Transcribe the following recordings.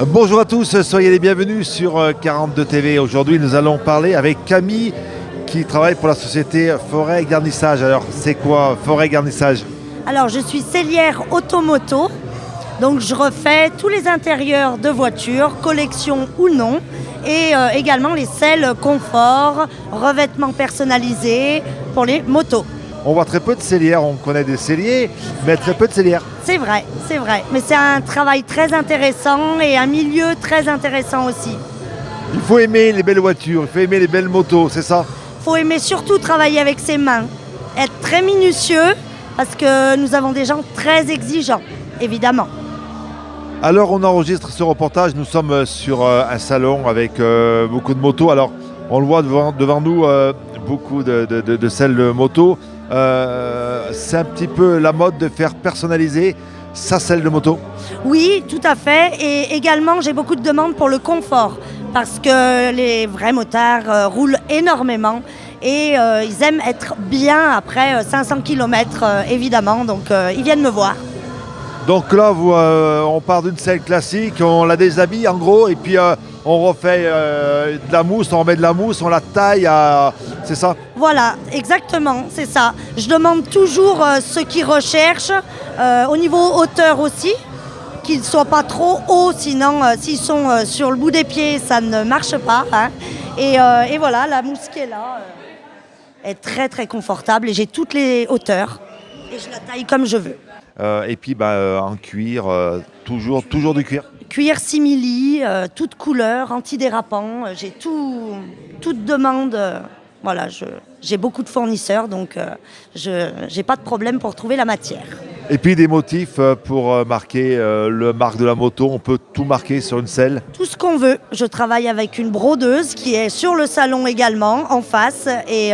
Bonjour à tous, soyez les bienvenus sur 42 TV. Aujourd'hui, nous allons parler avec Camille qui travaille pour la société Forêt Garnissage. Alors, c'est quoi Forêt Garnissage? Alors, je suis sellière automoto, donc je refais tous les intérieurs de voitures, collection ou non, et également les selles confort, revêtements personnalisés pour les motos. On voit très peu de sellières, on connaît des selliers, mais très peu de sellières. C'est vrai, mais c'est un travail très intéressant et un milieu très intéressant aussi. Il faut aimer les belles voitures, il faut aimer les belles motos, c'est ça? Il faut aimer surtout travailler avec ses mains, être très minutieux, parce que nous avons des gens très exigeants, évidemment. Alors on enregistre ce reportage, nous sommes sur un salon avec beaucoup de motos. Alors on le voit devant nous, beaucoup de selles moto. C'est un petit peu la mode de faire personnaliser sa selle de moto. Oui, tout à fait. Et également, j'ai beaucoup de demandes pour le confort, parce que les vrais motards roulent énormément et ils aiment être bien après 500 km, évidemment. Donc, ils viennent me voir. Donc là, on part d'une selle classique, on la déshabille en gros, et puis on refait de la mousse, on remet de la mousse, on la taille, c'est ça? Voilà, exactement, c'est ça. Je demande toujours ce qu'ils recherchent, au niveau hauteur aussi, qu'ils ne soient pas trop hauts, sinon s'ils sont sur le bout des pieds, ça ne marche pas. Hein. Et voilà, la mousse qui est là est très très confortable et j'ai toutes les hauteurs et je la taille comme je veux. Et puis en cuir, toujours du cuir. Cuir simili, toute couleur, antidérapant, j'ai toute demande. Voilà, j'ai beaucoup de fournisseurs, donc je n'ai pas de problème pour trouver la matière. Et puis des motifs pour marquer le marque de la moto, on peut tout marquer sur une selle? Tout ce qu'on veut. Je travaille avec une brodeuse qui est sur le salon également, en face, et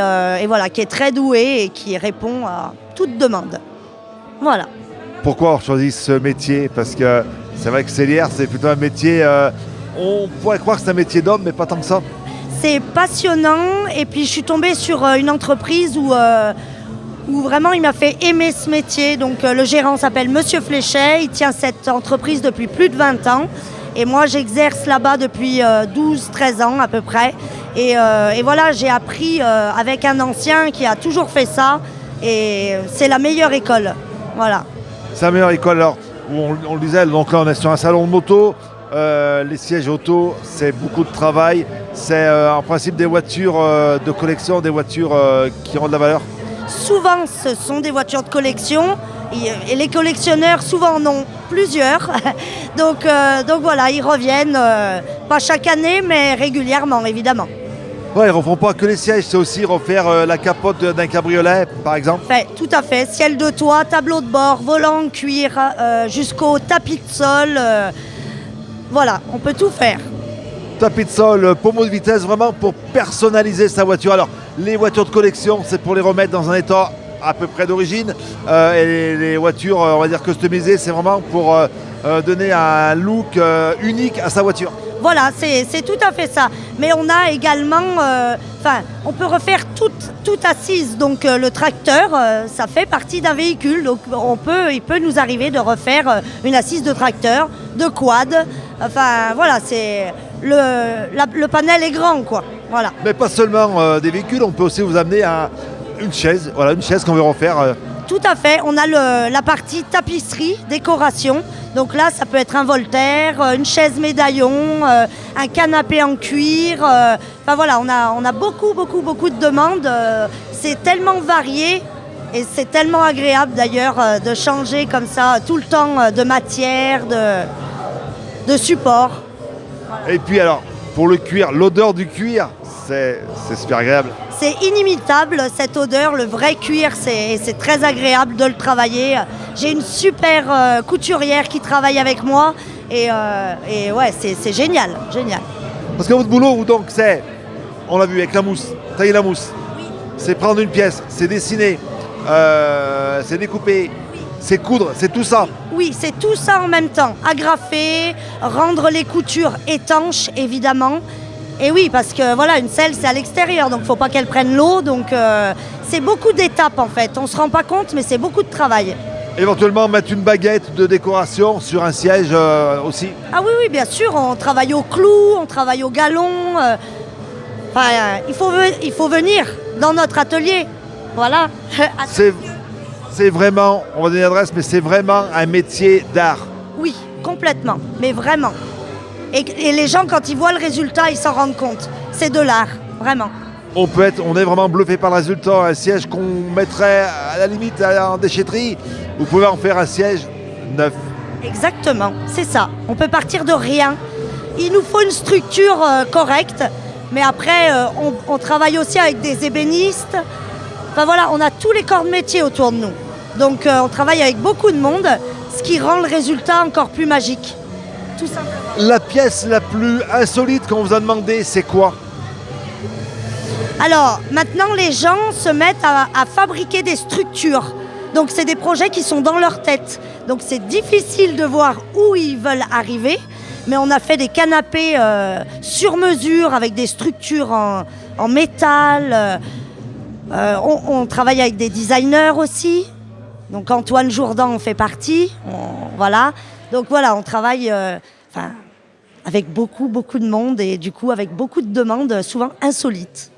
voilà, qui est très douée et qui répond à toute demande. Voilà. Pourquoi on choisit ce métier? Parce que c'est vrai que sellière, c'est plutôt un métier, on pourrait croire que c'est un métier d'homme, mais pas tant que ça. C'est passionnant et puis je suis tombée sur une entreprise où vraiment il m'a fait aimer ce métier. Donc le gérant s'appelle Monsieur Fléchet, il tient cette entreprise depuis plus de 20 ans et moi j'exerce là-bas depuis 12-13 ans à peu près. Et voilà, j'ai appris avec un ancien qui a toujours fait ça et c'est la meilleure école. Voilà. C'est la meilleure école. Alors, on le disait, donc là on est sur un salon de moto. Les sièges auto, c'est beaucoup de travail. C'est en principe des voitures de collection, des voitures qui ont de la valeur. Souvent, ce sont des voitures de collection et les collectionneurs souvent en ont plusieurs. donc voilà, ils reviennent, pas chaque année, mais régulièrement, évidemment. Ouais, ils ne refont pas que les sièges, c'est aussi refaire la capote d'un cabriolet, par exemple. Tout à fait. Ciel de toit, tableau de bord, volant en cuir, jusqu'au tapis de sol. Voilà, on peut tout faire. Tapis de sol, pommeau de vitesse, vraiment pour personnaliser sa voiture. Alors, les voitures de collection, c'est pour les remettre dans un état à peu près d'origine. Et les voitures, on va dire customisées, c'est vraiment pour donner un look unique à sa voiture. Voilà, c'est tout à fait ça. Mais on a également, on peut refaire toute assise. Donc le tracteur, ça fait partie d'un véhicule. Donc il peut nous arriver de refaire une assise de tracteur, de quad. Enfin voilà, c'est le panel est grand, quoi. Voilà. Mais pas seulement des véhicules, on peut aussi vous amener à une chaise. Voilà, une chaise qu'on veut refaire. Tout à fait. On a la partie tapisserie, décoration. Donc là, ça peut être un Voltaire, une chaise médaillon, un canapé en cuir. Enfin voilà, on a beaucoup de demandes. C'est tellement varié et c'est tellement agréable d'ailleurs de changer comme ça tout le temps de matière, de support. Voilà. Et puis alors, pour le cuir, l'odeur du cuir, c'est super agréable. C'est inimitable cette odeur, le vrai cuir, c'est très agréable de le travailler. J'ai une super couturière qui travaille avec moi et ouais, c'est génial. Parce que votre boulot, vous, donc, on l'a vu avec la mousse, tailler la mousse, oui. C'est prendre une pièce, c'est dessiner, c'est découper, oui. C'est coudre, c'est tout ça. Oui, c'est tout ça en même temps. Agrafer, rendre les coutures étanches, évidemment. Et oui, parce que voilà, une selle, c'est à l'extérieur, donc il ne faut pas qu'elle prenne l'eau. Donc c'est beaucoup d'étapes en fait. On ne se rend pas compte, mais c'est beaucoup de travail. Éventuellement mettre une baguette de décoration sur un siège aussi. Ah oui, oui, bien sûr, on travaille au clou, on travaille au galon. Il faut venir dans notre atelier. Voilà. C'est vraiment, on va donner l'adresse, mais c'est vraiment un métier d'art. Oui, complètement, mais vraiment. Et les gens, quand ils voient le résultat, ils s'en rendent compte. C'est de l'art, vraiment. On est vraiment bluffé par le résultat. Un siège qu'on mettrait à la limite en déchetterie, vous pouvez en faire un siège neuf. Exactement, c'est ça. On peut partir de rien. Il nous faut une structure correcte, mais après, on travaille aussi avec des ébénistes. Enfin voilà, on a tous les corps de métier autour de nous. Donc on travaille avec beaucoup de monde, ce qui rend le résultat encore plus magique. Tout simplement. La pièce la plus insolite qu'on vous a demandé, c'est quoi? Alors, maintenant, les gens se mettent à fabriquer des structures. Donc, c'est des projets qui sont dans leur tête. Donc, c'est difficile de voir où ils veulent arriver. Mais on a fait des canapés sur mesure avec des structures en métal. On travaille avec des designers aussi. Donc, Antoine Jourdan en fait partie. Voilà. Donc, voilà, on travaille avec beaucoup de monde et du coup, avec beaucoup de demandes, souvent insolites.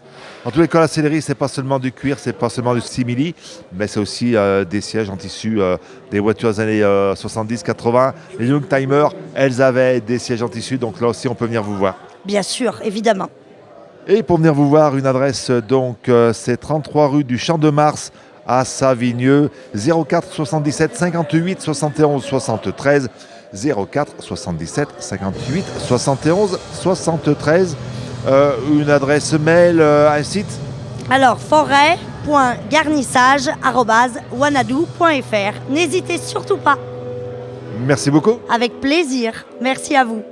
En tous les cas, la sellerie, c'est pas seulement du cuir, c'est pas seulement du simili, mais c'est aussi des sièges en tissu des voitures des années 70-80. Les Youngtimers, elles avaient des sièges en tissu, donc là aussi, on peut venir vous voir. Bien sûr, évidemment. Et pour venir vous voir, une adresse, donc, c'est 33 rue du Champ de Mars à Savigneux, 04 77 58 71 73, 04 77 58 71 73. Une adresse mail, un site? Alors, forêt.garnissage@wanadoo.fr. N'hésitez surtout pas. Merci beaucoup. Avec plaisir. Merci à vous.